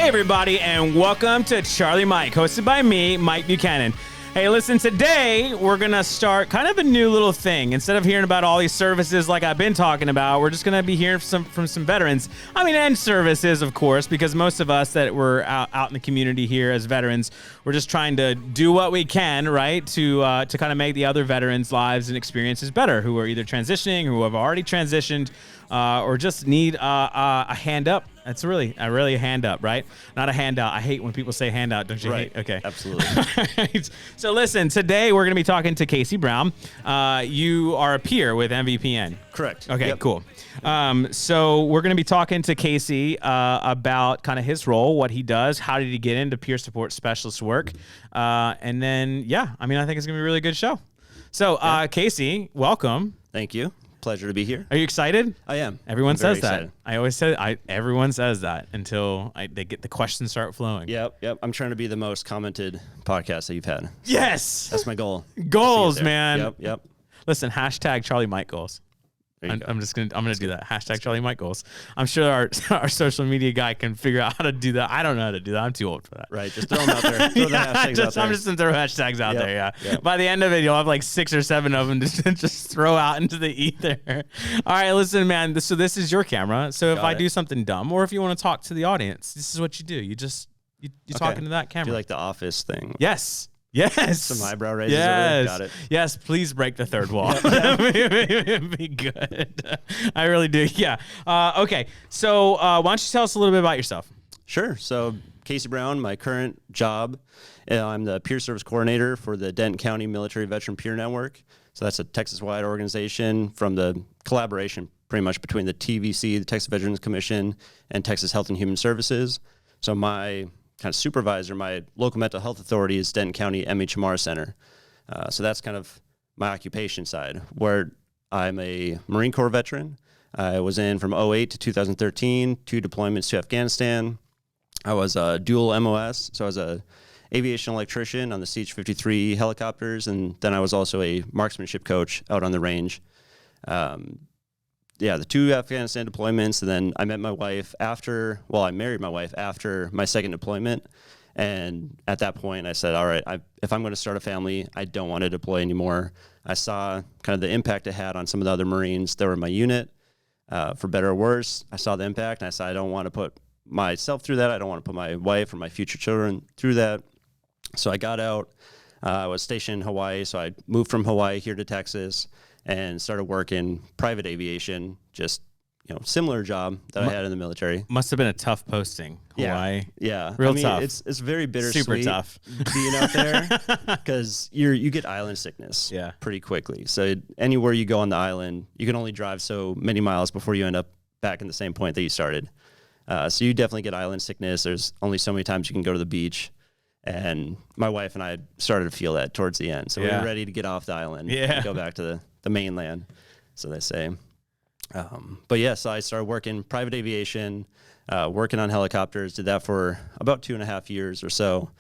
Hey, everybody, and welcome to Charlie Mike, hosted by me, Mike Buchanan. Hey, listen, today we're going to start kind of a new little thing. Instead of hearing about all these services like I've been talking about, we're just going to be hearing from some veterans. I mean, and services, of course, because most of us that were out in the community here as veterans, we're just trying to do what we can, right, to kind of make the other veterans' lives and experiences better, who are either transitioning, who have already transitioned, or just need a hand up. That's really a hand up, right? Not a handout. I hate when people say handout, don't you? Right. Hate? Okay. Absolutely. Right. So listen, today we're going to be talking to Kasey Brown. You are a peer with MVPN. Correct. Okay, Yep. cool. So we're going to be talking to Kasey about kind of his role, what he does, how did he get into peer support specialist work, and then, I think it's going to be a really good show. So, Kasey, welcome. Thank you. Pleasure to be here. Are you excited? I am. Everyone says that. Excited. I always say everyone says that until they get the questions start flowing. Yep. I'm trying to be the most commented podcast that you've had. Yes. That's my goal. Goals, man. Yep. Listen, hashtag Charlie Mike goals. I'm gonna do that. Hashtag Charlie Mike goals. I'm sure our social media guy can figure out how to do that. I don't know how to do that. I'm too old for that. Right. Just throw them out there. Throw the hashtags out there. I'm just gonna throw hashtags out there. Yeah. Yep. By the end of it, you'll have like 6 or 7 of them to just throw out into the ether. All right, listen, man. So this is your camera. So if I do something dumb, or if you want to talk to the audience, this is what you do. You talking to that camera. Do like the Office thing. Yes. Some eyebrow raises. Yes. Got it. Yes, please break the third wall. It'd be good. I really do. Yeah. Okay. So why don't you tell us a little bit about yourself? Sure. So Kasey Brown, my current job, I'm the peer service coordinator for the Denton County Military Veteran Peer Network. So that's a Texas-wide organization from the collaboration pretty much between the TVC, the Texas Veterans Commission, and Texas Health and Human Services. So my kind of supervisor, my local mental health authority is Denton County MHMR Center. So that's kind of my occupation side, where I'm a Marine Corps veteran. I was in from 2008 to 2013, 2 deployments to Afghanistan. I was a dual MOS, so I was a aviation electrician on the CH-53 helicopters, and then I was also a marksmanship coach out on the range. The 2 Afghanistan deployments, and then I met my wife I married my wife after my second deployment. And at that point, I said, all right, if I'm going to start a family, I don't want to deploy anymore. I saw kind of the impact it had on some of the other Marines that were in my unit, for better or worse. I saw the impact, and I said, I don't want to put myself through that. I don't want to put my wife or my future children through that. So I got out. I was stationed in Hawaii, so I moved from Hawaii here to Texas and started working private aviation, just, similar job that I had in the military. Must have been a tough posting, Hawaii. Yeah. Real tough. It's very bittersweet. Super tough. Being out there, because you get island sickness pretty quickly. So anywhere you go on the island, you can only drive so many miles before you end up back in the same point that you started. So you definitely get island sickness. There's only so many times you can go to the beach. And my wife and I started to feel that towards the end. So we were ready to get off the island and go back to the mainland, so they say. So I started working private aviation, working on helicopters, did that for about 2.5 years or so.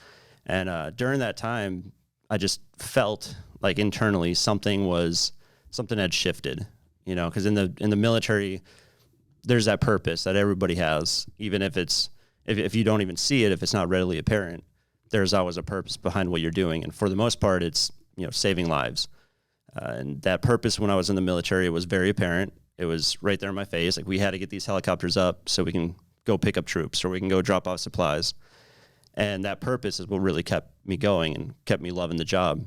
And during that time, I just felt like internally something had shifted, because in the military, there's that purpose that everybody has, even if if you don't even see it, if it's not readily apparent. There's always a purpose behind what you're doing. And for the most part, it's, saving lives. And that purpose when I was in the military was very apparent. It was right there in my face. Like, we had to get these helicopters up so we can go pick up troops or we can go drop off supplies. And that purpose is what really kept me going and kept me loving the job.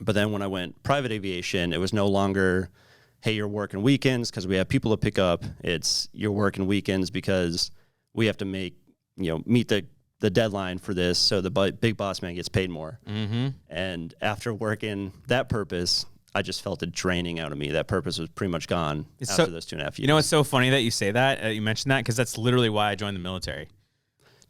But then when I went private aviation, it was no longer, hey, you're working weekends because we have people to pick up. It's, you're working weekends because we have to meet the deadline for this, so the big boss man gets paid more. Mm-hmm. And after working that purpose, I just felt it draining out of me. That purpose was pretty much gone after those 2.5 years. You know what's so funny that you say that? You mentioned that, because that's literally why I joined the military.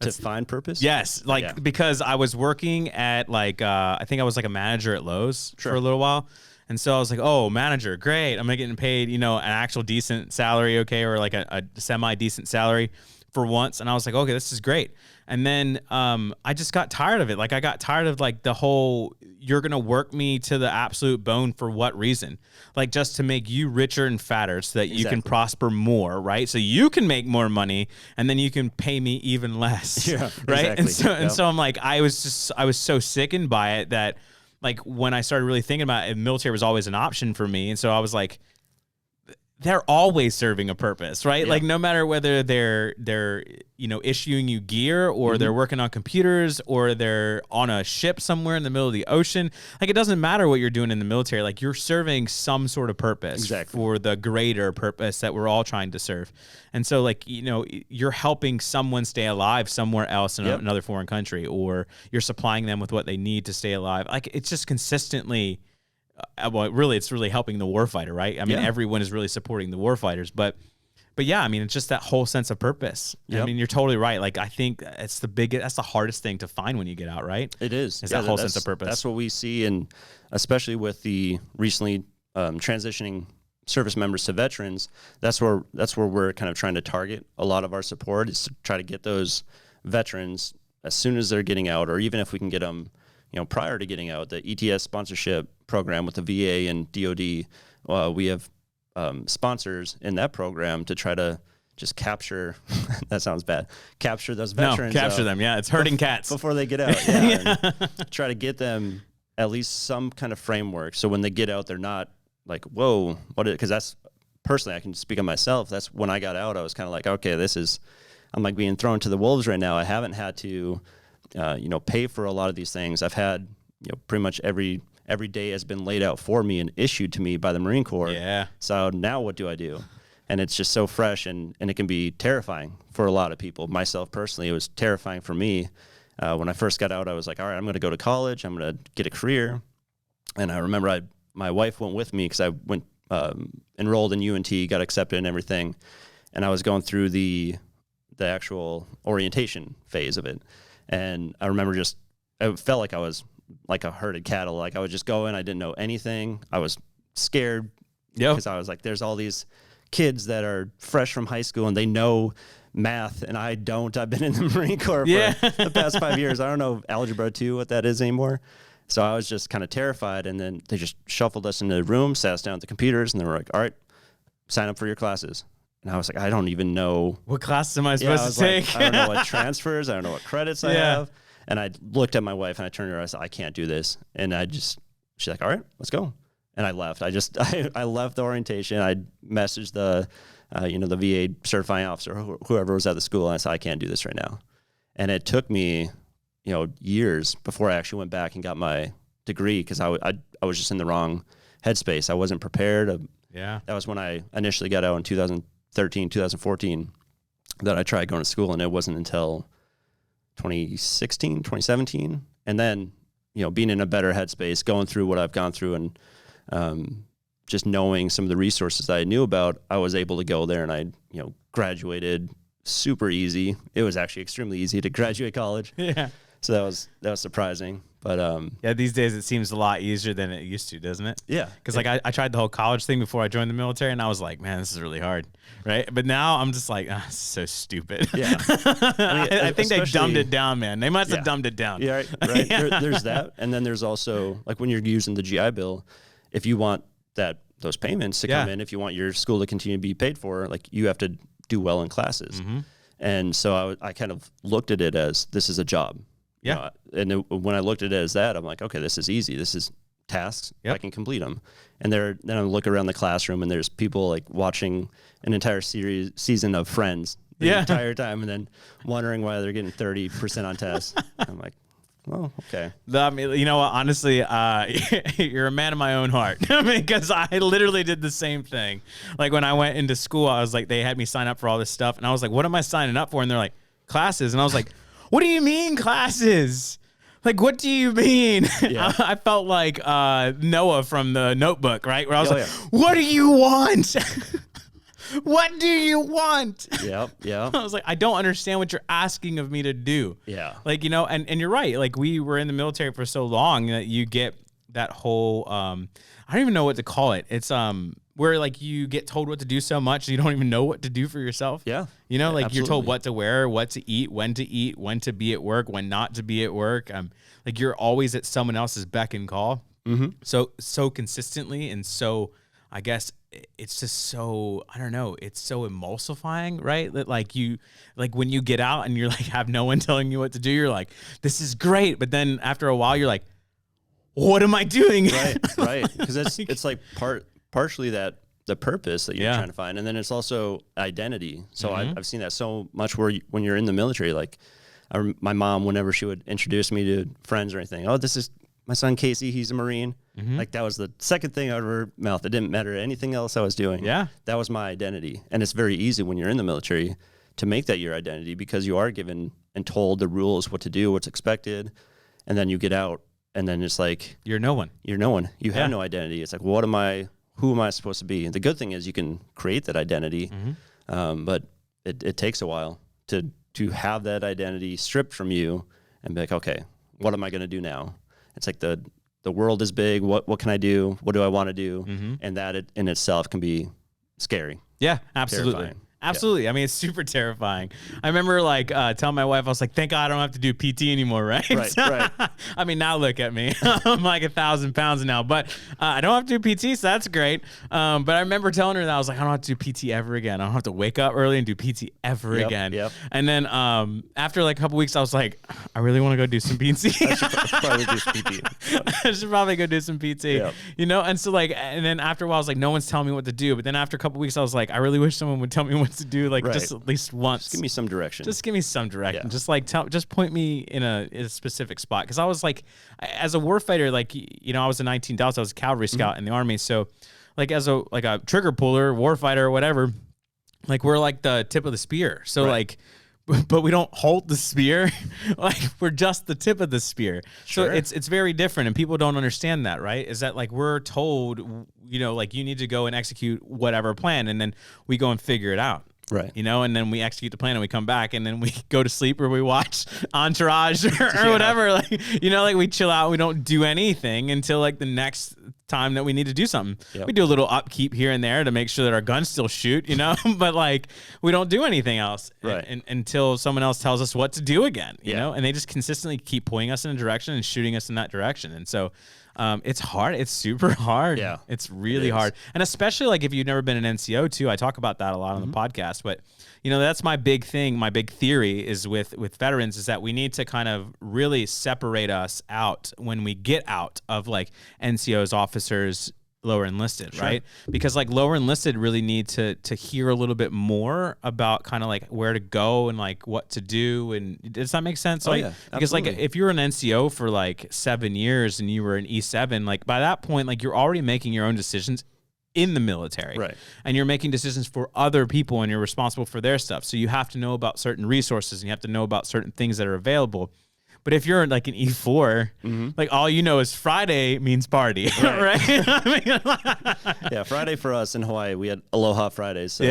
To find purpose? Yes, because I was working at I think I was like a manager at Lowe's for a little while. And so I was like, oh, manager, great. I'm getting paid, an actual decent salary, okay, or like a semi-decent salary. for once, and I was like, okay, this is great. And then I just got tired of it. Like I got tired of like the whole, you're gonna work me to the absolute bone for what reason? Like just to make you richer and fatter so that you can prosper more, right? So you can make more money and then you can pay me even less. Yeah, right. exactly. And so I'm like, I was so sickened by it that like when I started really thinking about it, military was always an option for me. And so I was like, they're always serving a purpose, right? Yeah. Like no matter whether they're issuing you gear or they're working on computers or they're on a ship somewhere in the middle of the ocean, like it doesn't matter what you're doing in the military. Like you're serving some sort of purpose for the greater purpose that we're all trying to serve. And so like, you're helping someone stay alive somewhere else in another foreign country, or you're supplying them with what they need to stay alive. Like it's just consistently well, really, it's really helping the warfighter, right? I mean, everyone is really supporting the warfighters, but yeah, I mean, it's just that whole sense of purpose. I mean, you're totally right. Like, I think that's the hardest thing to find when you get out, right? It is. That whole sense of purpose. That's what we see, and especially with the recently transitioning service members to veterans, that's where we're kind of trying to target a lot of our support, is to try to get those veterans as soon as they're getting out, or even if we can get them, prior to getting out. The ETS sponsorship program with the VA and DoD, we have sponsors in that program to try to just capture. That sounds bad. Capture those veterans. No, capture them. Yeah, it's hurting cats before they get out. Yeah, and try to get them at least some kind of framework, so when they get out, they're not like, whoa, what? Because that's personally, I can speak on myself. That's when I got out, I was kind of like, okay, I'm like being thrown to the wolves right now. I haven't had to pay for a lot of these things. I've had, pretty much every day has been laid out for me and issued to me by the Marine Corps. Yeah. So now what do I do? And it's just so fresh, and it can be terrifying for a lot of people. Myself personally, it was terrifying for me. When I first got out, I was like, all right, I'm going to go to college. I'm going to get a career. And I remember my wife went with me because I went enrolled in UNT, got accepted and everything. And I was going through the actual orientation phase of it. And I remember it felt like I was like a herded cattle. Like I would just go in, I didn't know anything. I was scared because I was like, there's all these kids that are fresh from high school and they know math and I don't. I've been in the Marine Corps for the past 5 years. I don't know Algebra 2, what that is anymore. So I was just kind of terrified. And then they just shuffled us into the room, sat us down at the computers, and they were like, all right, sign up for your classes. And I was like, I don't even know. What classes am I supposed to take? I don't know what transfers. I don't know what credits I have. And I looked at my wife and I turned to her. I said, I can't do this. And she's like, all right, let's go. And I left. I left the orientation. I messaged the VA certifying officer, whoever was at the school. And I said, I can't do this right now. And it took me, years before I actually went back and got my degree, because I was just in the wrong headspace. I wasn't prepared. That was when I initially got out in 2013, 2014, that I tried going to school, and it wasn't until 2016, 2017. And then, being in a better headspace, going through what I've gone through, and just knowing some of the resources that I knew about, I was able to go there, and I, graduated super easy. It was actually extremely easy to graduate college. Yeah. So that was surprising. But these days it seems a lot easier than it used to, doesn't it? Yeah. Because I tried the whole college thing before I joined the military, and I was like, man, this is really hard, right? But now I'm just like, this is so stupid. Yeah. I think they dumbed it down, man. They must have dumbed it down. Yeah, right. There's that, and then there's also, like, when you're using the GI Bill, if you want those payments to come in, if you want your school to continue to be paid for, like, you have to do well in classes. Mm-hmm. And so I kind of looked at it as, this is a job. Yeah. When I looked at it as that, I'm like, okay, this is easy. This is tasks. I can complete them. And then I look around the classroom, and there's people like watching an entire season of Friends the entire time, and then wondering why they're getting 30% on tests. I'm like, well, okay. You know what? Honestly, you're a man of my own heart. I mean, because I literally did the same thing. Like when I went into school, I was like, they had me sign up for all this stuff, and I was like, what am I signing up for? And they're like, classes. And I was like, what do you mean classes? Like, what do you mean? Yeah. I felt like Noah from the Notebook, right? Where I was what do you want? What do you want? Yeah. I was like, I don't understand what you're asking of me to do. Yeah. Like, and you're right. Like, we were in the military for so long that you get that whole, I don't even know what to call it. It's where like you get told what to do so much you don't even know what to do for yourself. Yeah. You know, like absolutely. you're told what to wear, what to eat, when to be at work, when not to be at work. Like you're always at someone else's beck and call. Mm-hmm. So consistently, and so I guess it's just so, I don't know, it's so emulsifying, right? That like when you get out and you're like have no one telling you what to do, you're like, this is great. But then after a while you're like, what am I doing? Right. Because it's like partially that the purpose that you're trying to find, and then it's also identity. So I've seen that so much where when you're in the military, like my mom, whenever she would introduce me to friends or anything, oh, this is my son Kasey, he's a Marine. Like that was the second thing out of her mouth. It didn't matter anything else I was doing. Yeah, that was my identity, and it's very easy when you're in the military to make that your identity because you are given and told the rules, what to do, what's expected, and then you get out. And then it's like you're no one. You have no identity. It's like, what am I? Who am I supposed to be? And the good thing is you can create that identity, but it takes a while to have that identity stripped from you and be like, okay, what am I going to do now? It's like the world is big. What can I do? What do I want to do? And that in itself can be scary. Yeah, absolutely. Terrifying. Absolutely. I mean, it's super terrifying. I remember like telling my wife, I was like, thank God I don't have to do PT anymore, right? Right. I mean, now look at me. I'm like 1,000 pounds now, but I don't have to do PT, so that's great. But I remember telling her that I was like, I don't have to do PT ever again. I don't have to wake up early and do PT ever again. Yep. And then after like a couple weeks, I was like, I really want to go do some PT. I should probably do some PT. I should probably go do some PT. Yep. You know? And so like, and then after a while, I was like, no one's telling me what to do. But then after a couple weeks, I was like, I really wish someone would tell me what to do, like just at least once. Just give me some direction. Yeah. Just like just point me in a specific spot. Because I was like, as a warfighter, like, you know, I was a 19 Delta, I was a cavalry scout in the Army. So like as a trigger puller, warfighter, or whatever, like we're like the tip of the spear. So like, but we don't hold the spear. Like we're just the tip of the spear. Sure. So it's very different, and people don't understand that, right? Is that like we're told, you know, like you need to go and execute whatever plan, and then we go and figure it out. Right. You know, and then we execute the plan and we come back and then we go to sleep or we watch Entourage or whatever. Like, you know, like we chill out. We don't do anything until like the next time that we need to do something. Yep. We do a little upkeep here and there to make sure that our guns still shoot, you know, but like we don't do anything else until someone else tells us what to do again, you know, and they just consistently keep pointing us in a direction and shooting us in that direction. And so it's hard. It's super hard. Yeah. It's really hard. And especially like if you've never been an NCO too, I talk about that a lot on the podcast, but you know, that's my big thing. My big theory is with veterans is that we need to kind of really separate us out when we get out of like NCOs, officers, lower enlisted, right? Because like lower enlisted really need to hear a little bit more about kind of like where to go and like what to do. And does that make sense? Like, because like if you're an NCO for like 7 years and you were an E7, like by that point, like you're already making your own decisions in the military, right? And you're making decisions for other people and you're responsible for their stuff. So you have to know about certain resources and you have to know about certain things that are available. But if you're like an E4, like all you know is Friday means party, right? Yeah, Friday for us in Hawaii, we had Aloha Fridays, so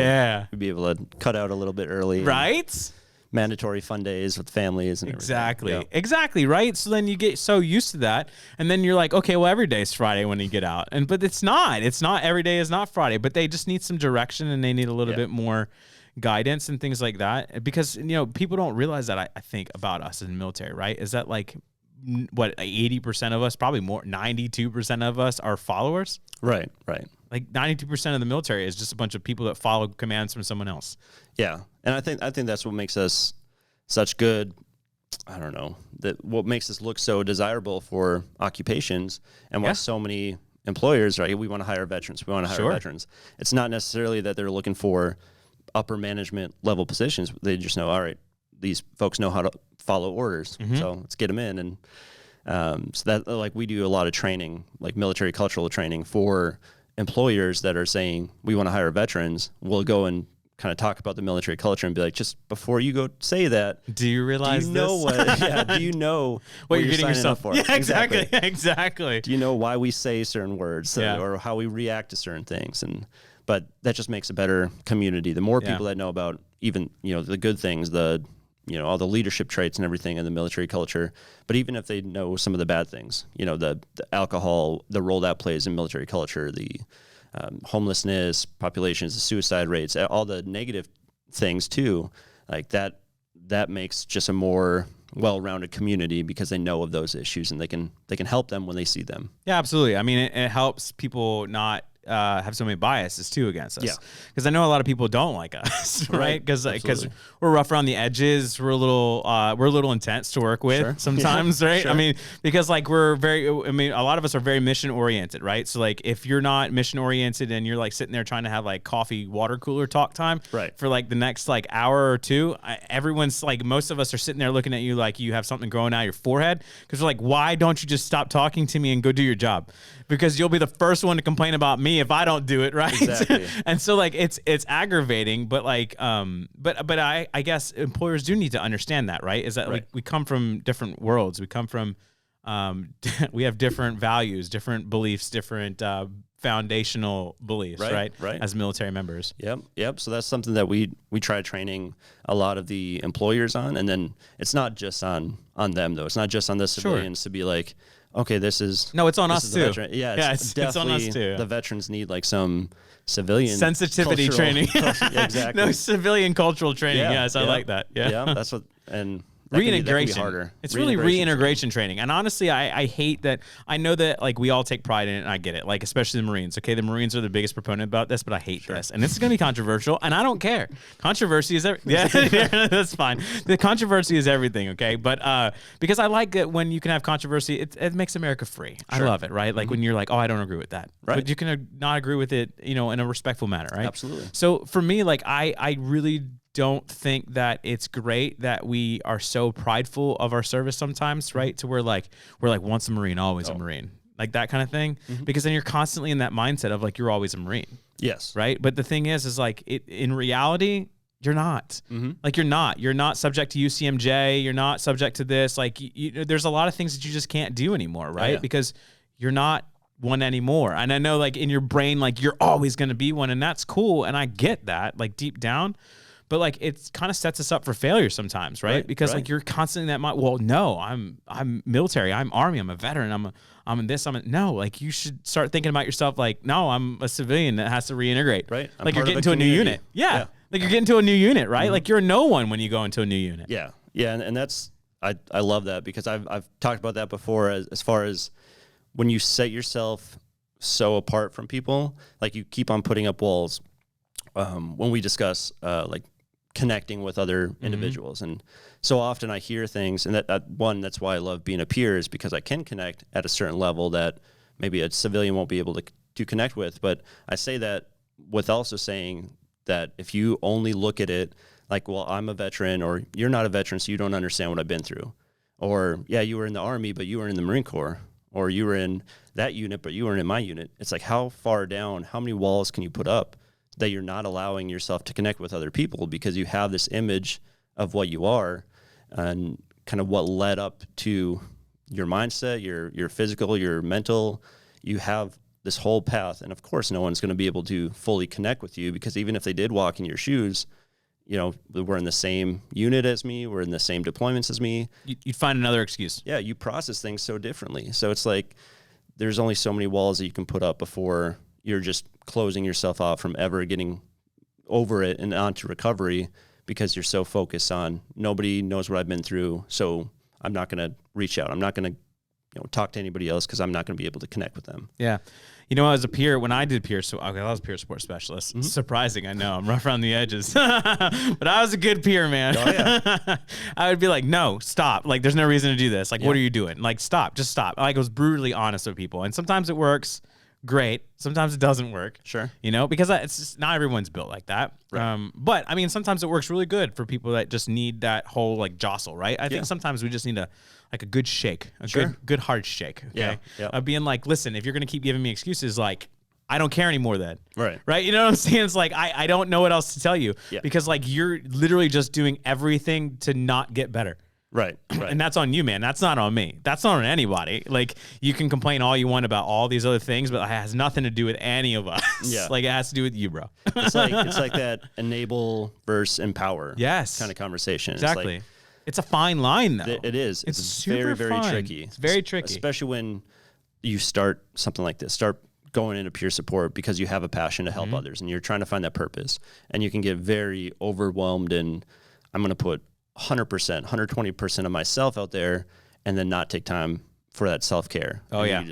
we'd be able to cut out a little bit early, right? Mandatory fun days with families and everything. Exactly, right? So then you get so used to that, and then you're like, okay, well, every day is Friday when you get out, but it's not. It's not every day is not Friday, but they just need some direction and they need a little bit more guidance and things like that, because you know people don't realize that I think about us in the military, right? Is that like what 80% of us, probably more, 92% of us are followers, right? Like 92% of the military is just a bunch of people that follow commands from someone else. Yeah, and I think that's what makes us such good. I don't know, that what makes us look so desirable for occupations, and why so many employers, right? We want to hire veterans. We want to hire veterans. It's not necessarily that they're looking for upper management level positions. They just know, all right, these folks know how to follow orders, so let's get them in. And so that, like, we do a lot of training, like military cultural training for employers that are saying we want to hire veterans. We'll go and kind of talk about the military culture and be like, just before you go say that, do you realize do you know what you're getting yourself for? Yeah, exactly. Do you know why we say certain words or how we react to certain things? But that just makes a better community. The more people that know about even, you know, the good things, the, you know, all the leadership traits and everything in the military culture, but even if they know some of the bad things, you know, the alcohol, the role that plays in military culture, the homelessness, populations, suicide rates, all the negative things too. Like that makes just a more well-rounded community because they know of those issues and they can help them when they see them. Yeah, absolutely. I mean, it helps people not have so many biases too against us. Yeah. Because I know a lot of people don't like us, right? Because we're rough around the edges. We're a little intense to work with sometimes, right? Sure. I mean, because like a lot of us are very mission oriented, right? So like if you're not mission oriented and you're like sitting there trying to have like coffee water cooler talk time for like the next like hour or two, everyone's like, most of us are sitting there looking at you like you have something growing out of your forehead, because we're like, why don't you just stop talking to me and go do your job? Because you'll be the first one to complain about me if I don't do it, right? Exactly. And so like it's aggravating, but like but I guess employers do need to understand that, right? Is that like we come from different worlds. We come from we have different values, different beliefs, different foundational beliefs, right? As military members. Yep. So that's something that we try training a lot of the employers on, and then it's not just on them though. It's not just on the civilians to be like, okay, it's on us too. Yeah, it's on us too. The veterans need like some civilian sensitivity training. Exactly. No, civilian cultural training. Yes, I like that. Yeah, that's what. And reintegration. Harder. It's really reintegration training. And honestly, I hate that. I know that like we all take pride in it, and I get it. Like especially the Marines. Okay, the Marines are the biggest proponent about this, but I hate this. And this is going to be controversial, and I don't care. Controversy is that's fine. The controversy is everything. Okay, but because I like it when you can have controversy, it makes America free. I love it. Right? Like when you're like, oh, I don't agree with that. Right. But you can not agree with it, in a respectful manner. Right. Absolutely. So for me, like I really don't think that it's great that we are so prideful of our service sometimes, right? To where like we're like once a Marine, always a Marine, like that kind of thing. Because then you're constantly in that mindset of like you're always a Marine. Yes. Right. But the thing is like in reality, you're not. Like you're not subject to UCMJ. You're not subject to this. Like there's a lot of things that you just can't do anymore, right? Oh, yeah. Because you're not one anymore. And I know like in your brain, like you're always going to be one, and that's cool. And I get that like deep down. But like it kind of sets us up for failure sometimes, right? Because like you're constantly in that mind. Well, no, I'm military, I'm Army, I'm a veteran, I'm this, no. Like you should start thinking about yourself like, no, I'm a civilian that has to reintegrate. Right. Like you're getting to a new unit. Yeah. Like you're getting to a new unit, right? Like you're no one when you go into a new unit. Yeah. Yeah. And that's I love that because I've talked about that before as far as when you set yourself so apart from people, like you keep on putting up walls. When we discuss like connecting with other individuals. And so often I hear things, and that's why I love being a peer, is because I can connect at a certain level that maybe a civilian won't be able to connect with. But I say that with also saying that if you only look at it like, well, I'm a veteran, or you're not a veteran, so you don't understand what I've been through. Or, yeah, you were in the Army, but you were in the Marine Corps. Or you were in that unit, but you weren't in my unit. It's like, how far down, how many walls can you put up that you're not allowing yourself to connect with other people because you have this image of what you are and kind of what led up to your mindset, your physical, your mental. You have this whole path. And of course, no one's going to be able to fully connect with you because even if they did walk in your shoes, we're in the same unit as me, we're in the same deployments as me. You'd find another excuse. Yeah, you process things so differently. So it's like there's only so many walls that you can put up before you're just closing yourself off from ever getting over it and onto recovery because you're so focused on nobody knows what I've been through, so I'm not going to reach out. I'm not going to talk to anybody else because I'm not going to be able to connect with them. Yeah. As a peer, when I did peer, I was a peer support specialist. Surprising, I know. I'm rough around the edges. But I was a good peer, man. Oh, yeah. I would be like, no, stop. Like, there's no reason to do this. Like, what are you doing? Like, stop. Just stop. Like, I was brutally honest with people. And sometimes it works. Great. Sometimes it doesn't work. Sure. Because it's just not everyone's built like that. Right. But I mean, sometimes it works really good for people that just need that whole like jostle, right? I think sometimes we just need a good shake, good hard shake. Okay. Yeah. Being like, listen, if you're going to keep giving me excuses, like, I don't care anymore then. Right. You know what I'm saying? It's like, I don't know what else to tell you because like you're literally just doing everything to not get better. Right. And that's on you, man. That's not on me. That's not on anybody. Like, you can complain all you want about all these other things, but it has nothing to do with any of us. Yeah. Like, it has to do with you, bro. It's like that enable versus empower kind of conversation. Exactly. It's a fine line, though. It is. It's super very, very fine. tricky. It's very tricky. Especially when you start something like this, start going into peer support because you have a passion to help others and you're trying to find that purpose. And you can get very overwhelmed and I'm going to put 100%, 120% of myself out there and then not take time for that self-care. Oh, yeah.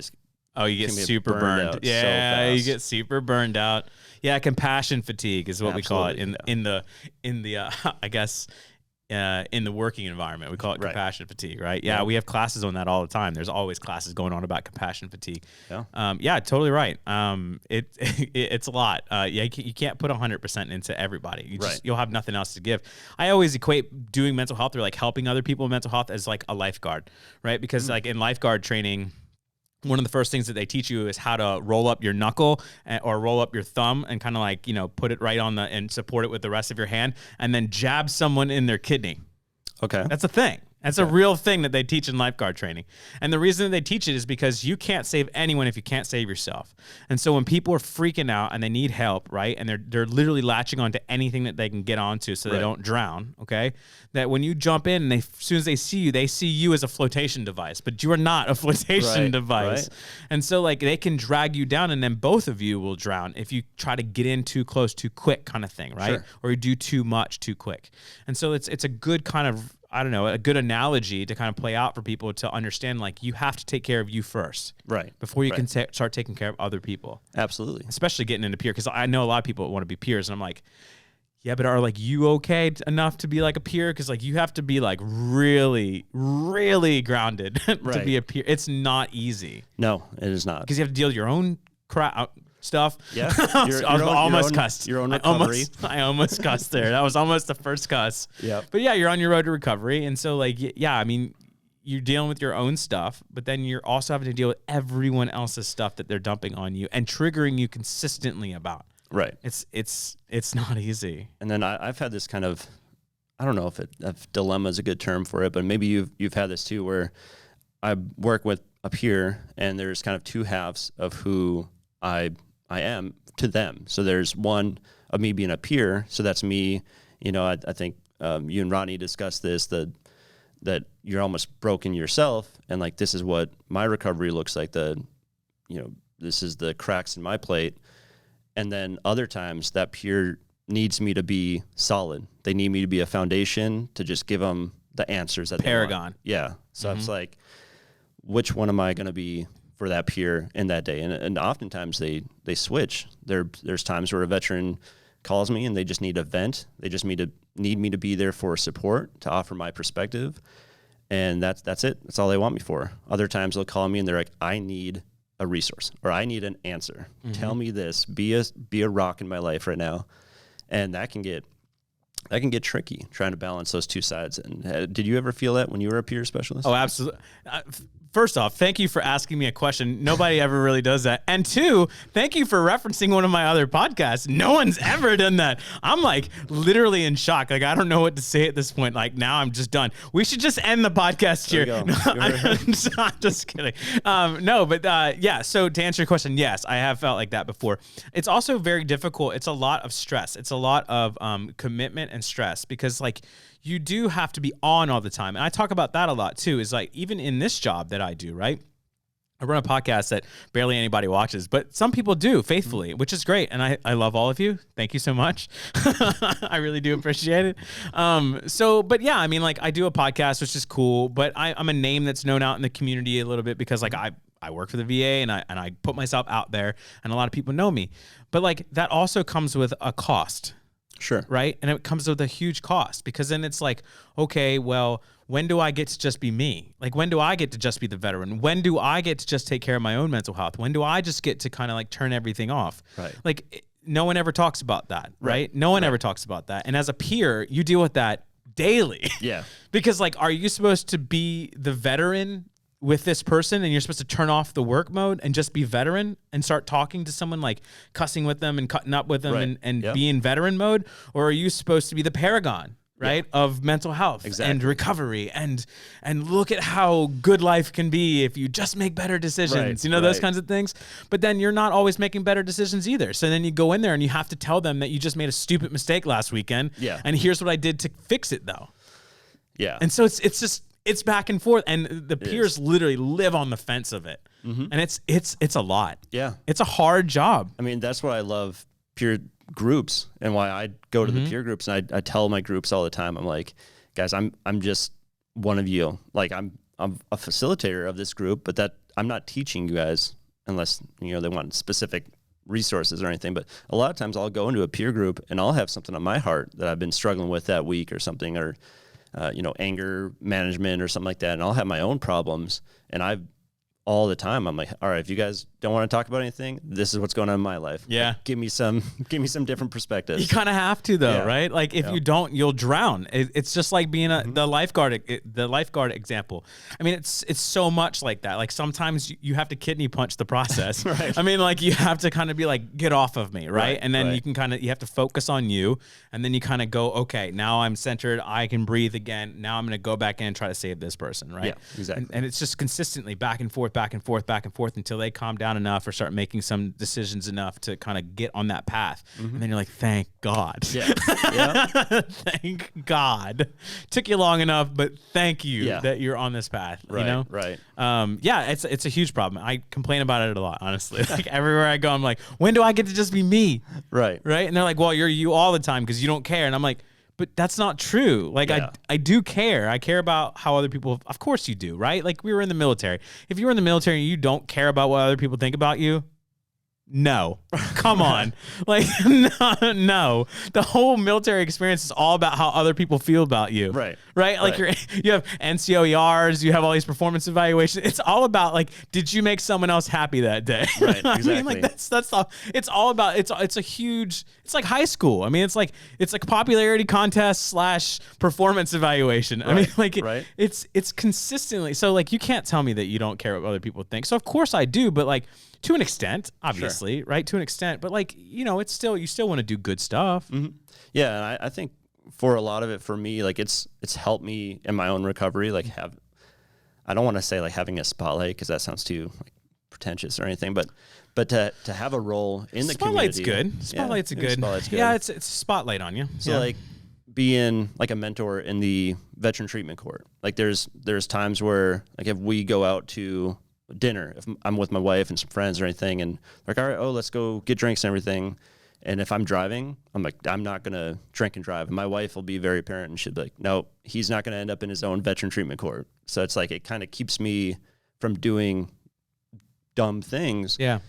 You get super burned. Yeah, you get super burned out. Yeah, compassion fatigue is what we call it in the I guess in the working environment. We call it compassion fatigue, right? Yeah, we have classes on that all the time. There's always classes going on about compassion fatigue. Yeah, totally right. It's a lot. You can't put 100% into everybody. You'll have nothing else to give. I always equate doing mental health or like helping other people with mental health as like a lifeguard, right? Because like in lifeguard training, one of the first things that they teach you is how to roll up your knuckle or roll up your thumb and kind of like, put it right on and support it with the rest of your hand and then jab someone in their kidney. Okay. That's a thing. That's a real thing that they teach in lifeguard training. And the reason that they teach it is because you can't save anyone if you can't save yourself. And so when people are freaking out and they need help, right, and they're literally latching onto anything that they can get onto so they don't drown, okay, that when you jump in and as soon as they see you as a flotation device, but you are not a flotation device. Right. And so like they can drag you down and then both of you will drown if you try to get in too close, too quick kind of thing, right? Sure. Or you do too much too quick. And so it's a good kind of, I don't know, a good analogy to kind of play out for people to understand, like, you have to take care of you first. Right. Before you can start taking care of other people. Absolutely. Especially getting into peer, because I know a lot of people want to be peers, and I'm like, yeah, but are, like, you okay enough to be, like, a peer? Because, like, you have to be, like, really, really grounded to be a peer. It's not easy. No, it is not. Because you have to deal with your own crap. Stuff. Yeah. I almost cussed. Your own recovery. I almost cussed there. That was almost the first cuss. Yeah. But yeah, you're on your road to recovery. And so like, yeah, I mean, you're dealing with your own stuff, but then you're also having to deal with everyone else's stuff that they're dumping on you and triggering you consistently about. Right. It's not easy. And then I've had this kind of, I don't know if dilemma is a good term for it, but maybe you've had this too, where I work with a peer and there's kind of two halves of who I am to them. So there's one of me being a peer. So that's me, I think you and Ronnie discussed this, that you're almost broken yourself. And like, this is what my recovery looks like. This is the cracks in my plate. And then other times that peer needs me to be solid. They need me to be a foundation to just give them the answers that Paragon. They want. Yeah. So it's like, which one am I going to be for that peer in that day? And oftentimes they switch. There's times where a veteran calls me and they just need a vent. They just need me to be there for support, to offer my perspective. And that's it. That's all they want me for. Other times they'll call me and they're like, I need a resource or I need an answer. Tell me this, be a rock in my life right now. And that can get tricky trying to balance those two sides. And did you ever feel that when you were a peer specialist? Oh, absolutely. First off, thank you for asking me a question. Nobody ever really does that. And two, thank you for referencing one of my other podcasts. No one's ever done that. I'm like literally in shock. Like, I don't know what to say at this point. Like, now I'm just done. We should just end the podcast here. No, I'm just kidding. Yeah. So to answer your question, yes, I have felt like that before. It's also very difficult. It's a lot of stress. It's a lot of commitment and stress because like, you do have to be on all the time. And I talk about that a lot too, is like, even in this job that I do, right? I run a podcast that barely anybody watches, but some people do faithfully, which is great. And I love all of you. Thank you so much. I really do appreciate it. But yeah, I mean, like I do a podcast, which is cool, but I'm a name that's known out in the community a little bit because like I work for the VA and I put myself out there and a lot of people know me, but like that also comes with a cost. Sure. Right. And it comes with a huge cost because then it's like, okay, well, when do I get to just be me? Like, when do I get to just be the veteran? When do I get to just take care of my own mental health? When do I just get to kind of like turn everything off? Right. Like, no one ever talks about that. Right. No one ever talks about that. And as a peer, you deal with that daily. Yeah. Because like, are you supposed to be the veteran with this person and you're supposed to turn off the work mode and just be veteran and start talking to someone, like cussing with them and cutting up with them and be in veteran mode? Or are you supposed to be the paragon, right, of mental health and recovery and look at how good life can be if you just make better decisions, those kinds of things. But then you're not always making better decisions either. So then you go in there and you have to tell them that you just made a stupid mistake last weekend. Yeah. And here's what I did to fix it though. Yeah. And so it's just, It's back and forth, and the peers literally live on the fence of it, and it's a lot. Yeah, it's a hard job. I mean, that's why I love peer groups, and why I go to the peer groups, and I tell my groups all the time. I'm like, guys, I'm just one of you. Like I'm a facilitator of this group, but that I'm not teaching you guys unless they want specific resources or anything. But a lot of times I'll go into a peer group and I'll have something on my heart that I've been struggling with that week or something, or anger management or something like that. And I'll have my own problems, and all the time I'm like, all right, if you guys don't want to talk about anything, this is what's going on in my life. Yeah. Like, give me some different perspectives. You kind of have to though, right? Like if you don't, you'll drown. It's just like being the lifeguard example. I mean, it's so much like that. Like sometimes you have to kidney punch the process. Right. I mean, like you have to kind of be like, get off of me. Right. And then you can you have to focus on you. And then you kind of go, okay, now I'm centered. I can breathe again. Now I'm going to go back in and try to save this person. Right. Yeah, exactly. And it's just consistently back and forth until they calm down enough or start making some decisions enough to kind of get on that path. And then you're like, thank God. Yeah. Yeah. Thank God. Took you long enough, but thank you that you're on this path. Right. Right. It's a huge problem. I complain about it a lot, honestly. Like everywhere I go, I'm like, when do I get to just be me? Right. Right. And they're like, well, you're you all the time because you don't care. And I'm like, but that's not true. Like I do care. I care about how other people, of course you do, right? Like we were in the military. If you were in the military and you don't care about what other people think about you, no, come on. Like, no, the whole military experience is all about how other people feel about you. Right. Right. Like you have NCOERs, you have all these performance evaluations. It's all about like, did you make someone else happy that day? Right. Exactly. I mean, like that's all. It's all about, it's a huge, it's like high school. I mean, it's like popularity contest / performance evaluation. I mean, like it's consistently. So like, you can't tell me that you don't care what other people think. So of course I do, but like, to an extent, obviously, right? To an extent, but like, it's still, you still want to do good stuff. Mm-hmm. Yeah. And I think for a lot of it, for me, like it's helped me in my own recovery. Like I don't want to say like having a spotlight, cause that sounds too like pretentious or anything, but to have a role in the Spotlight's community. Good. Spotlight's good. Spotlight's good. Yeah. It's a spotlight on you. So like being like a mentor in the veteran treatment court, like there's times where like if we go out to dinner, if I'm with my wife and some friends or anything, and like, all right, let's go get drinks and everything. And if I'm driving, I'm like, I'm not going to drink and drive. And my wife will be very apparent and she'll be like, no, he's not going to end up in his own veteran treatment court. So it's like, it kind of keeps me from doing dumb things. Yeah.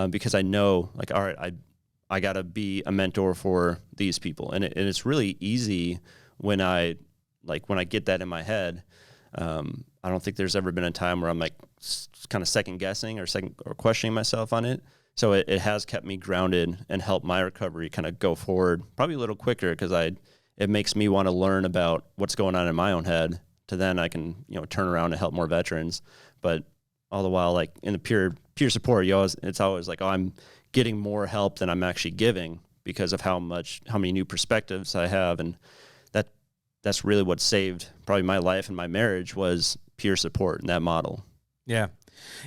Because I know like, all right, I got to be a mentor for these people. And it's really easy when I get that in my head. I don't think there's ever been a time where I'm like kind of second guessing or questioning myself on it. So it has kept me grounded and helped my recovery kind of go forward probably a little quicker, because it makes me want to learn about what's going on in my own head, to then I can turn around and help more veterans. But all the while, like in the peer support, it's always like, oh, I'm getting more help than I'm actually giving because of how many new perspectives I have. And that's really what saved probably my life and my marriage, was peer support and that model. Yeah.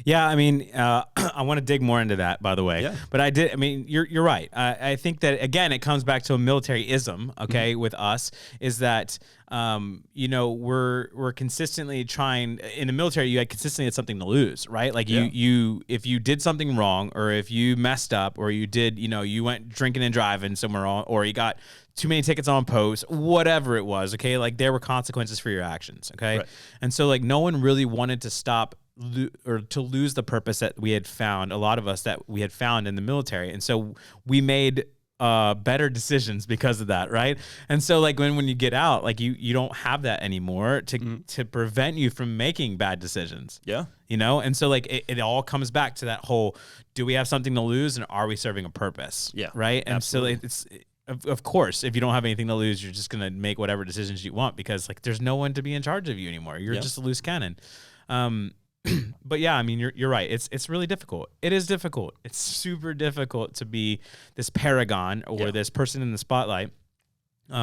Yeah, I mean, I want to dig more into that, by the way. Yeah. But I mean, you're right. I think that, again, it comes back to a military-ism, okay, with us, is that, we're consistently trying, in the military, you consistently had something to lose, right? Like you if you did something wrong, or if you messed up, or you did, you went drinking and driving somewhere, or you got too many tickets on post, whatever it was, okay? Like there were consequences for your actions, okay? Right. And so like no one really wanted to stop or to lose the purpose that we had found, a lot of us that we had found in the military. And so we made better decisions because of that, right? And so like when you get out, like you don't have that anymore to prevent you from making bad decisions. Yeah. And so like it all comes back to that whole, do we have something to lose, and are we serving a purpose? Yeah. Right? And absolutely. So of course, if you don't have anything to lose, you're just going to make whatever decisions you want, because like there's no one to be in charge of you anymore. You're just a loose cannon. But yeah, I mean, you're right. It's really difficult. It is difficult. It's super difficult to be this paragon or this person in the spotlight,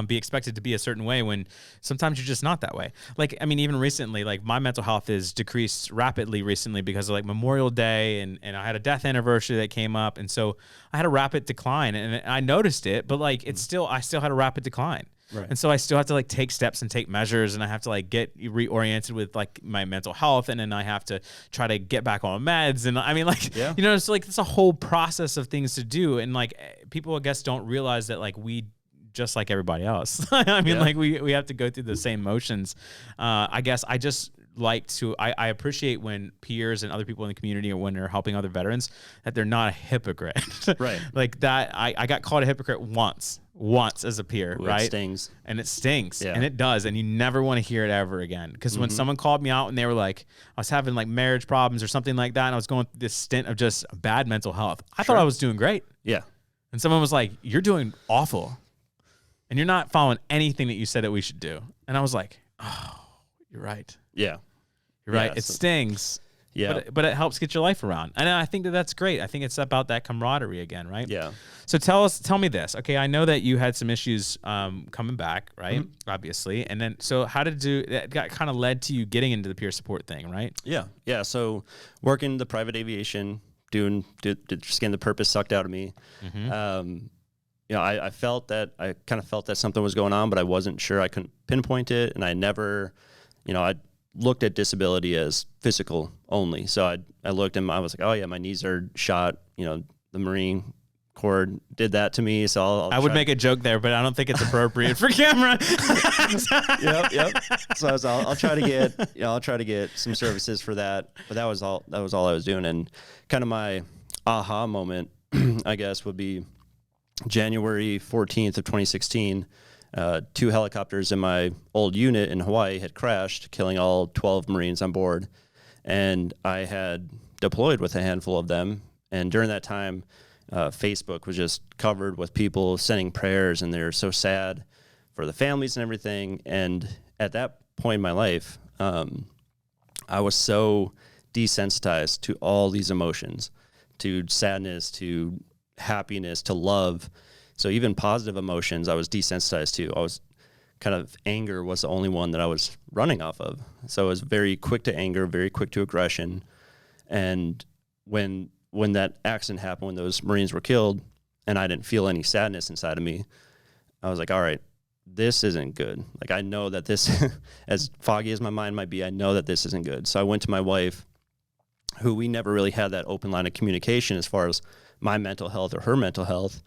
be expected to be a certain way when sometimes you're just not that way. Like, I mean, even recently, like my mental health has decreased rapidly recently because of like Memorial Day and I had a death anniversary that came up. And so I had a rapid decline, and I noticed it, but like I still had a rapid decline. Right. And so I still have to like take steps and take measures, and I have to like get reoriented with like my mental health, and then I have to try to get back on meds. And I mean, like, you know, it's like it's a whole process of things to do. And like people, I guess, don't realize that like we just like everybody else. I mean, like we have to go through the same motions. I guess I just like to, I appreciate when peers and other people in the community, or when they're helping other veterans, that they're not a hypocrite. Right. Like that, I got called a hypocrite once as a peer, right? It stings. And it stings, and it does, and you never want to hear it ever again. Because when someone called me out and they were like, I was having like marriage problems or something like that, and I was going through this stint of just bad mental health, I thought I was doing great. Yeah. And someone was like, you're doing awful, and you're not following anything that you said that we should do. And I was like, oh, you're right. Yeah. You're right. It stings. Yeah. But it helps get your life around. And I think that that's great. I think it's about that camaraderie again, right? Yeah. So tell me this. Okay, I know that you had some issues coming back, right? Obviously. And then, so how did that got kind of led to you getting into the peer support thing, right? Yeah. Yeah. So working the private aviation, just getting the purpose sucked out of me. You know, I kind of felt that something was going on, but I wasn't sure. I couldn't pinpoint it. And I never, you know, I looked at disability as physical only. So I looked and I was like, oh yeah, my knees are shot. You know, the Marine Corps did that to me. So I would make a joke there, but I don't think it's appropriate for camera. Yep. So I'll try to get some services for that. But that was all I was doing. And kind of my aha moment, I guess, would be January 14th of 2016. 2 helicopters in my old unit in Hawaii had crashed, killing all 12 Marines on board. And I had deployed with a handful of them. And during that time, Facebook was just covered with people sending prayers, and they're so sad for the families and everything. And at that point in my life, I was so desensitized to all these emotions, to sadness, to happiness, to love. So even positive emotions, I was desensitized to. I was kind of, anger was the only one that I was running off of. So I was very quick to anger, very quick to aggression. And when that accident happened, when those Marines were killed, and I didn't feel any sadness inside of me, I was like, all right, this isn't good. Like, I know that this, as foggy as my mind might be, I know that this isn't good. So I went to my wife, who we never really had that open line of communication as far as my mental health or her mental health.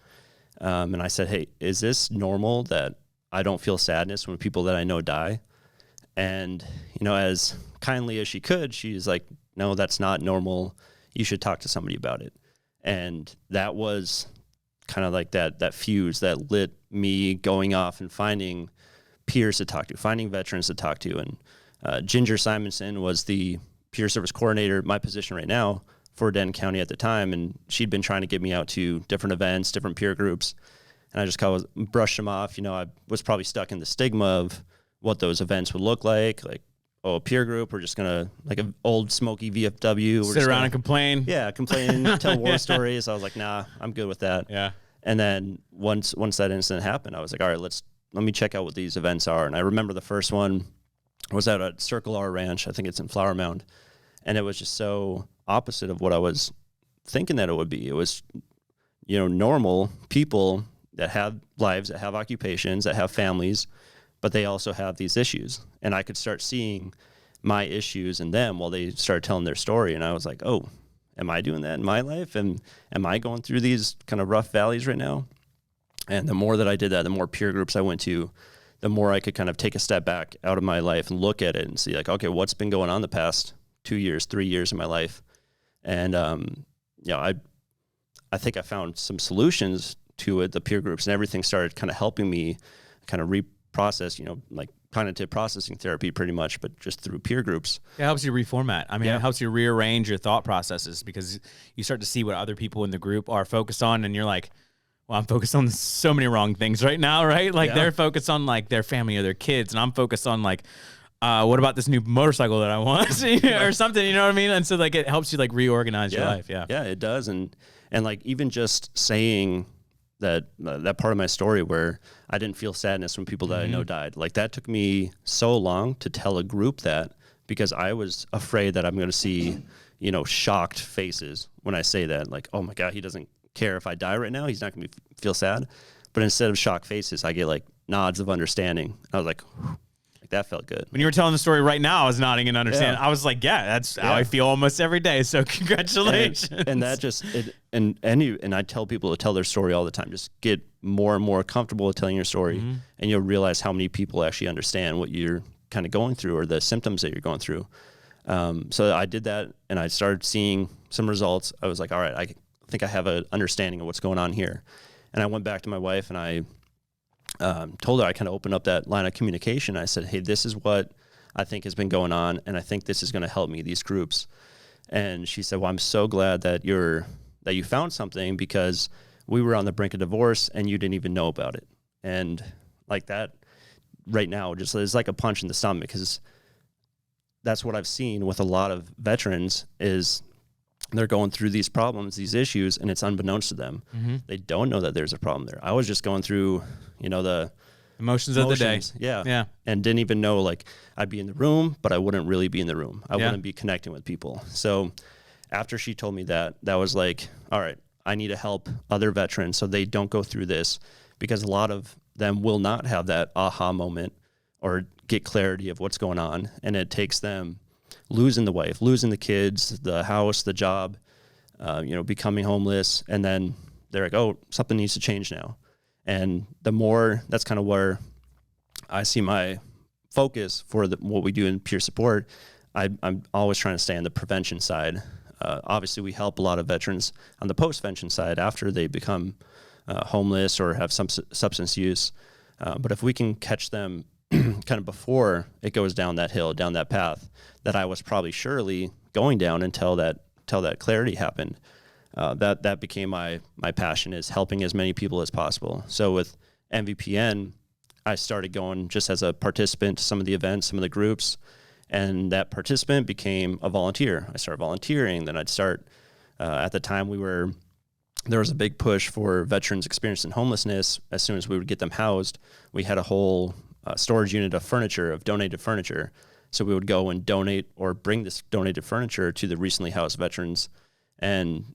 And I said, hey, is this normal that I don't feel sadness when people that I know die? And, you know, as kindly as she could, she's like, no, that's not normal. You should talk to somebody about it. And that was kind of like that fuse that lit me going off and finding peers to talk to, finding veterans to talk to. And Ginger Simonson was the peer service coordinator, my position right now, for Denton County at the time, and she'd been trying to get me out to different events, different peer groups, and I just kind of brushed them off. You know, I was probably stuck in the stigma of what those events would look like, a peer group, we're just gonna, like an old smoky VFW, sit around and complain. Yeah, complain, tell war stories. I was like, nah, I'm good with that. Yeah. And then once that incident happened, I was like, all right, let me check out what these events are. And I remember the first one was at a Circle R Ranch. I think it's in Flower Mound, and it was just so opposite of what I was thinking that it would be. It was, you know, normal people that have lives, that have occupations, that have families, but they also have these issues. And I could start seeing my issues in them while they started telling their story. And I was like, oh, am I doing that in my life? And am I going through these kind of rough valleys right now? And the more that I did that, the more peer groups I went to, the more I could kind of take a step back out of my life and look at it and see, like, okay, what's been going on the past 2 years, 3 years of my life? And, you know, I think I found some solutions to it, the peer groups, and everything started kind of helping me kind of reprocess, you know, like cognitive processing therapy pretty much, but just through peer groups. It helps you reformat. I mean, it helps you rearrange your thought processes, because you start to see what other people in the group are focused on, and you're like, well, I'm focused on so many wrong things right now, right? Like they're focused on like their family or their kids, and I'm focused on like, what about this new motorcycle that I want or something, you know what I mean? And so like, it helps you like reorganize your life. Yeah. Yeah, it does. And like, even just saying that part of my story where I didn't feel sadness when people that I know died, like that took me so long to tell a group that, because I was afraid that I'm going to see, you know, shocked faces when I say that, like, oh my God, he doesn't care if I die right now. He's not going to feel sad. But instead of shocked faces, I get like nods of understanding. I was like that felt good. When you were telling the story right now, I was nodding and understanding. Yeah. I was like, yeah, that's how I feel almost every day. So congratulations. And that just, and I tell people to tell their story all the time. Just get more and more comfortable with telling your story, and you'll realize how many people actually understand what you're kind of going through or the symptoms that you're going through. So I did that, and I started seeing some results. I was like, all right, I think I have an understanding of what's going on here. And I went back to my wife, and I told her, I kind of opened up that line of communication. I said, hey, this is what I think has been going on, and I think this is going to help me, these groups. And she said, well, I'm so glad that you found something, because we were on the brink of divorce and you didn't even know about it. And like that right now, just is like a punch in the stomach, because that's what I've seen with a lot of veterans is they're going through these problems, these issues, and it's unbeknownst to them. They don't know that there's a problem there. I was just going through, the emotions of the day. Yeah. And didn't even know, like, I'd be in the room, but I wouldn't really be in the room. I wouldn't be connecting with people. So after she told me that was like, all right, I need to help other veterans so they don't go through this, because a lot of them will not have that aha moment or get clarity of what's going on. And it takes them losing the wife, losing the kids, the house, the job, becoming homeless. And then they're like, oh, something needs to change now. And that's kind of where I see my focus for what we do in peer support. I'm always trying to stay on the prevention side. Obviously, we help a lot of veterans on the post-vention side after they become homeless or have some substance use. But if we can catch them kind of before it goes down that hill, down that path that I was probably surely going down until that clarity happened, that became my passion, is helping as many people as possible. So with MVPN, I started going just as a participant to some of the events, some of the groups, and that participant became a volunteer. I started volunteering. Then I'd start, at the time there was a big push for veterans experiencing homelessness. As soon as we would get them housed, we had a whole storage unit of furniture, of donated furniture. So we would go and donate or bring this donated furniture to the recently housed veterans. And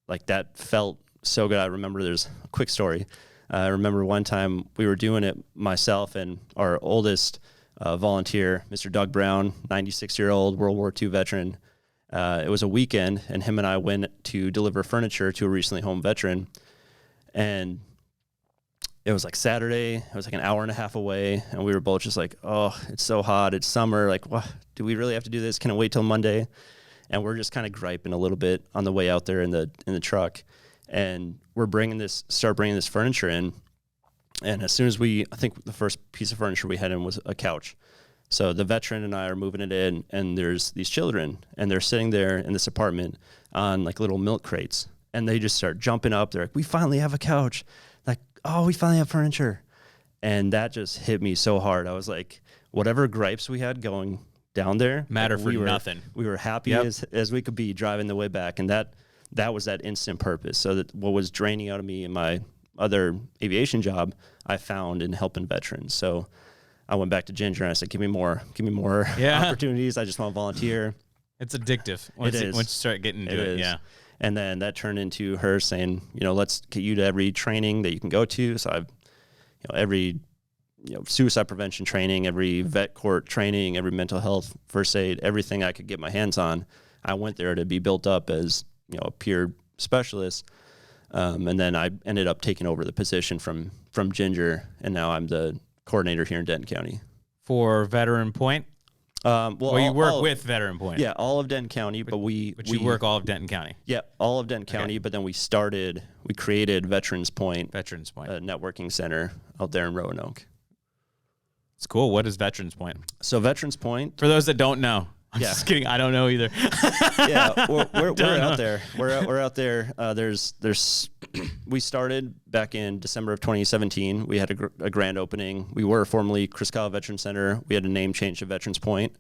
like that felt so good. I remember there's a quick story. I remember one time we were doing it, myself and our oldest volunteer, Mr. Doug Brown, 96-year-old World War II veteran. It was a weekend, and him and I went to deliver furniture to a recently home veteran. And it was like Saturday. It was like an hour and a half away, and we were both just like, oh, it's so hot. It's summer. Like, what? Do we really have to do this? Can it wait till Monday? And we're just kind of griping a little bit on the way out there in the truck. And we're start bringing this furniture in. And as soon as I think the first piece of furniture we had in was a couch. So the veteran and I are moving it in, and there's these children, and they're sitting there in this apartment on like little milk crates, and they just start jumping up. They're like, we finally have a couch. Like, oh, we finally have furniture. And that just hit me so hard. I was like, whatever gripes we had going down there matter for nothing. We were happy as we could be driving the way back. And that was that instant purpose. So that what was draining out of me in my other aviation job, I found in helping veterans. So I went back to Ginger and I said, give me more opportunities. I just want to volunteer. It's addictive once you start getting into it. Yeah. And then that turned into her saying, let's get you to every training that you can go to. So I've, every, suicide prevention training, every vet court training, every mental health, first aid, everything I could get my hands on. I went there to be built up as, a peer specialist. And then I ended up taking over the position from Ginger. And now I'm the coordinator here in Denton County. For Veteran Point? You work with Veteran Point. Yeah, all of Denton County, but we work all of Denton County. Yeah, all of Denton County, but then we created Veterans Point. A networking center out there in Roanoke. It's cool. What is Veterans Point? So Veterans Point, for those that don't know, I'm just kidding. I don't know either. Yeah, we're out there. We're out there. We started back in December of 2017. We had a grand opening. We were formerly Chris Kyle Veterans Center. We had a name change to Veterans Point.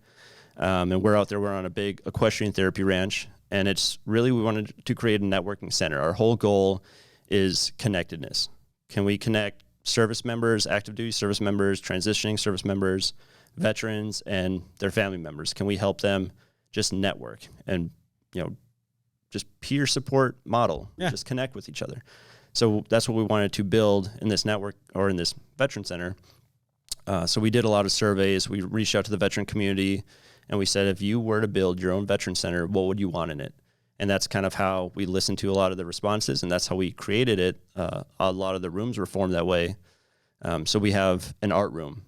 And we're out there. We're on a big equestrian therapy ranch. And it's really, we wanted to create a networking center. Our whole goal is connectedness. Can we connect service members, active duty service members, transitioning service members, veterans, and their family members? Can we help them just network and, just peer support model, just connect with each other? So that's what we wanted to build in this network or in this veteran center. So we did a lot of surveys. We reached out to the veteran community, and we said, if you were to build your own veteran center, what would you want in it? And that's kind of how we listened to a lot of the responses, and that's how we created it. A lot of the rooms were formed that way. So we have an art room.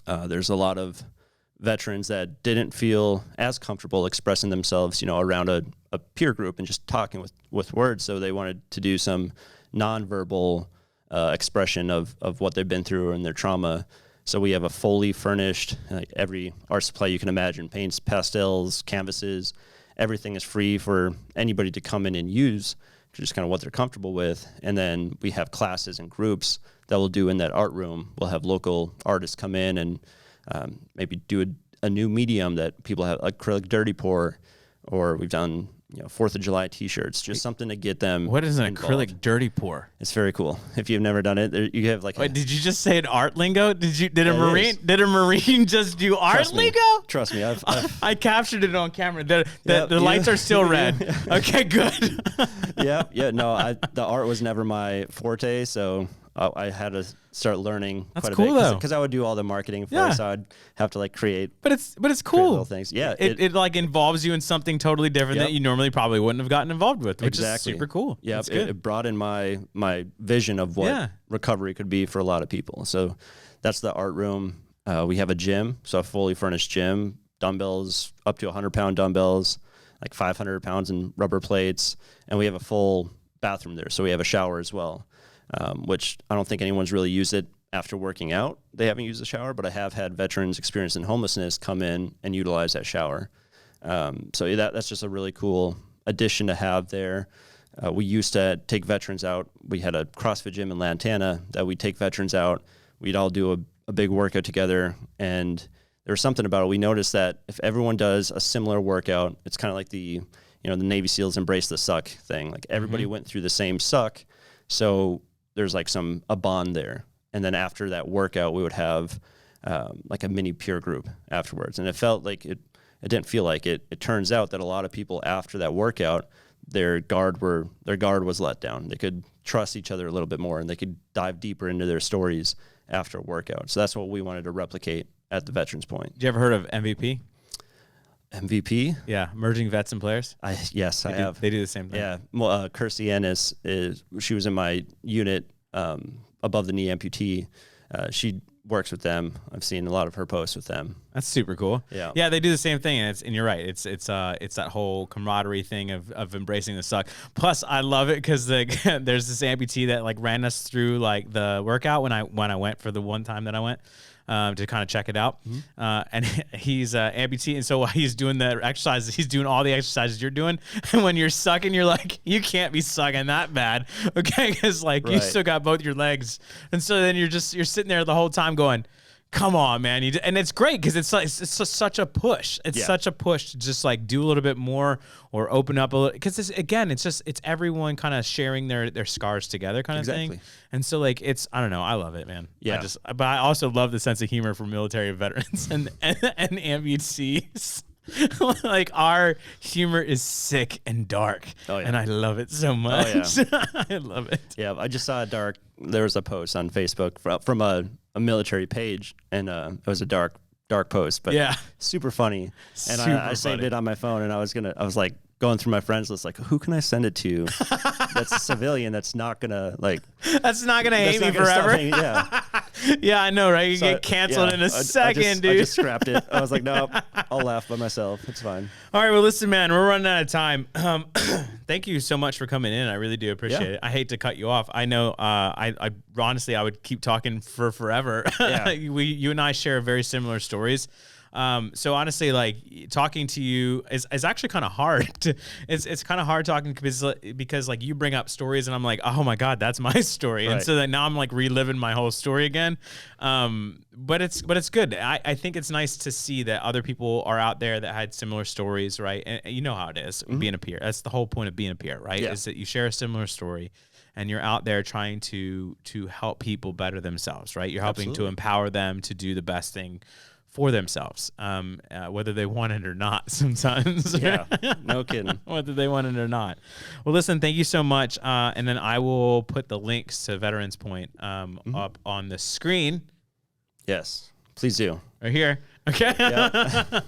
There's a lot of veterans that didn't feel as comfortable expressing themselves, around a peer group and just talking with words. So they wanted to do some nonverbal expression of what they've been through and their trauma. So we have a fully furnished, every art supply you can imagine, paints, pastels, canvases. Everything is free for anybody to come in and use, just kind of what they're comfortable with. And then we have classes and groups that we'll do in that art room. We'll have local artists come in and maybe do a new medium that people have, acrylic dirty pour, or we've done 4th of July T-shirts, just something to get them. What is an involved. acrylic dirty pour? It's very cool. If you've never done it, you have like. Wait, did you just say an art lingo? Did a Marine just do art lingo? Trust me, I've I captured it on camera. The lights are still red. Okay, good. yeah. No, the art was never my forte, so I had to start learning That's quite a cool, bit though. because I would do all the marketing for it, so I'd have to create. But it's Cool cool. little things. Yeah, it involves you in something totally different that you normally probably wouldn't have gotten involved with, which is super cool. Yeah, That's good. it broadened my vision of what recovery could be for a lot of people. So that's the art room. We have a gym, so a fully furnished gym, dumbbells, up to 100-pound dumbbells, 500 pounds in rubber plates, and we have a full bathroom there. So we have a shower as well. Which I don't think anyone's really used it after working out. They haven't used the shower, but I have had veterans experiencing homelessness come in and utilize that shower. So that's just a really cool addition to have there. We used to take veterans out. We had a CrossFit gym in Lantana that we'd take veterans out. We'd all do a big workout together, and there was something about it. We noticed that if everyone does a similar workout, it's kind of like the the Navy SEALs embrace the suck thing. Everybody went through the same suck, so there's a bond there. And then after that workout, we would have a mini peer group afterwards. And it felt like it didn't feel like it. It turns out that a lot of people after that workout, their guard was let down. They could trust each other a little bit more, and they could dive deeper into their stories after a workout. So that's what we wanted to replicate at the Veterans Point. Did you ever heard of MVP? MVP? Yeah, merging vets and players. Yes, I have. They do the same thing. Yeah, well, Kasey Ennis she was in my unit above the knee amputee. She works with them. I've seen a lot of her posts with them. That's super cool. Yeah, they do the same thing, and you're right. It's that whole camaraderie thing of embracing the suck. Plus, I love it because there's this amputee that ran us through the workout when I went for the one time that I went. To kind of check it out. And he's amputee, and so while he's doing the exercises, he's doing all the exercises you're doing. And when you're sucking, you're like, you can't be sucking that bad, okay? Because you still got both your legs, and so then you're sitting there the whole time going, come on, man. And it's great because it's just such a push. It's such a push to just do a little bit more or open up a little. Because it's everyone kind of sharing their scars together kind of thing. And so I don't know. I love it, man. Yeah. But I also love the sense of humor for military veterans and amputees. Our humor is sick and dark, and I love it so much. I love it. Yeah, I just saw there was a post on Facebook from a military page, and it was a dark post, but super funny. And I saved it on my phone, and I was going through my friends list, who can I send it to? That's a civilian. That's not gonna That's not gonna hate me forever. Yeah, I know, right? You get canceled in a second, dude. I just scrapped it. I was like, no, I'll laugh by myself. It's fine. All right, well, listen, man, we're running out of time. Thank you so much for coming in. I really do appreciate it. I hate to cut you off. I know. I honestly, I would keep talking for forever. Yeah. You and I share very similar stories. So honestly, talking to you is actually kind of hard. It's kind of hard talking because you bring up stories and I'm like, oh my God, that's my story. And so that now I'm reliving my whole story again. But it's good. I think it's nice to see that other people are out there that had similar stories, right? And you know how it is being a peer. That's the whole point of being a peer, right? Yeah. Is that you share a similar story and you're out there trying to help people better themselves, right? You're helping to empower them to do the best thing for themselves, whether they want it or not sometimes. Yeah, no kidding. Whether they want it or not. Well, listen, thank you so much. And then I will put the links to Veterans Point up on the screen. Yes, please do. Right here. Okay. Yep.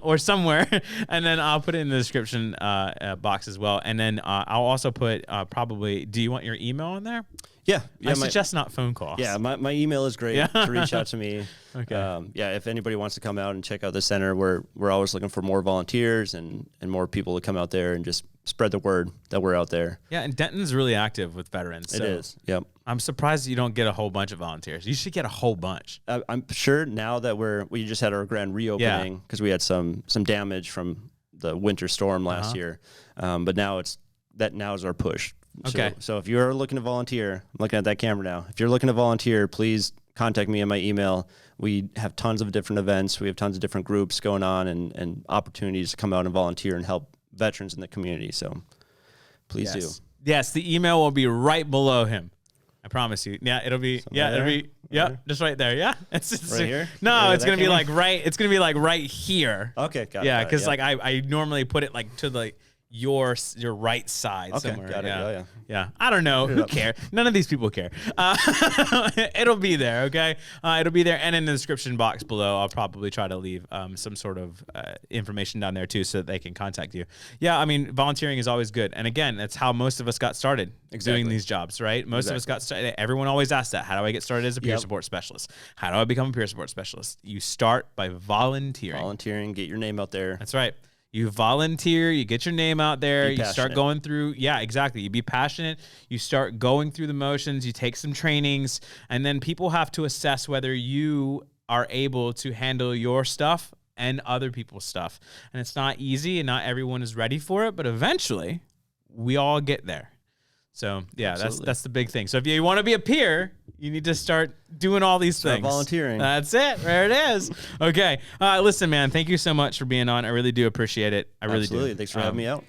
Or somewhere. And then I'll put it in the description box as well. And then I'll also put probably, do you want your email in there? Yeah. I suggest not phone calls. Yeah, my email is great to reach out to me. Okay. If anybody wants to come out and check out the center, we're always looking for more volunteers and more people to come out there and just spread the word that we're out there. Yeah, and Denton's really active with veterans. It is. Yep. I'm surprised you don't get a whole bunch of volunteers. You should get a whole bunch. I'm sure now that we just had our grand reopening because we had some damage from the winter storm last year, but now is our push. Okay. So if you're looking to volunteer, I'm looking at that camera now. If you're looking to volunteer, please contact me on my email. We have tons of different events. We have tons of different groups going on and opportunities to come out and volunteer and help veterans in the community. So please do. Yes, the email will be right below him. I promise you. Yeah, it'll be. Just right there. Yeah, it's right here. No, it's gonna be like right. It's gonna be like right here. Okay, got it. Yeah, because like I normally put it like to like your right side somewhere. Got it. Yeah. I don't know. Who cares? None of these people care. It'll be there. Okay. It'll be there, and in the description box below, I'll probably try to leave some sort of information down there too, so that they can contact you. Yeah. I mean, volunteering is always good, and again, that's how most of us got started doing these jobs, right? Most of us got started. Everyone always asks that. How do I get started as a peer support specialist? How do I become a peer support specialist? You start by volunteering. Get your name out there. That's right. You volunteer, you get your name out there, you start passionate. going through, exactly. You be passionate, you start going through the motions, you take some trainings, and then people have to assess whether you are able to handle your stuff and other people's stuff. And it's not easy, and not everyone is ready for it, but eventually we all get there. So yeah, that's the big thing. So if you want to be a peer, you need to start doing all these things. Volunteering. That's it. There it is. Okay. Listen, man, thank you so much for being on. I really do appreciate it. I really do. Thanks for having me out.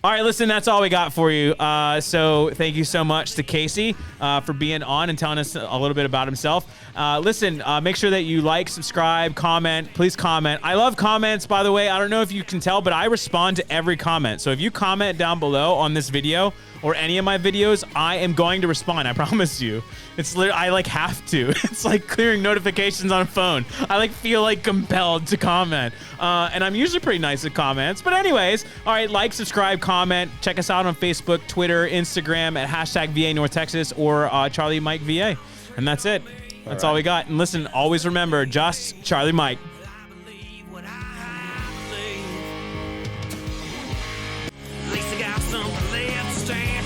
All right, listen, that's all we got for you. So thank you so much to Kasey for being on and telling us a little bit about himself. Listen, make sure that you like, subscribe, comment. Please comment. I love comments, by the way. I don't know if you can tell, but I respond to every comment. So if you comment down below on this video or any of my videos, I am going to respond. I promise you. It's literally, I like have to. It's like clearing notifications on a phone. I like feel like compelled to comment. And I'm usually pretty nice at comments. But anyways, all right, like, subscribe, comment. Check us out on Facebook, Twitter, Instagram at #VA North Texas or Charlie Mike VA. And that's it. That's all we got. And listen, always remember, just Charlie Mike. At least I got something left to stand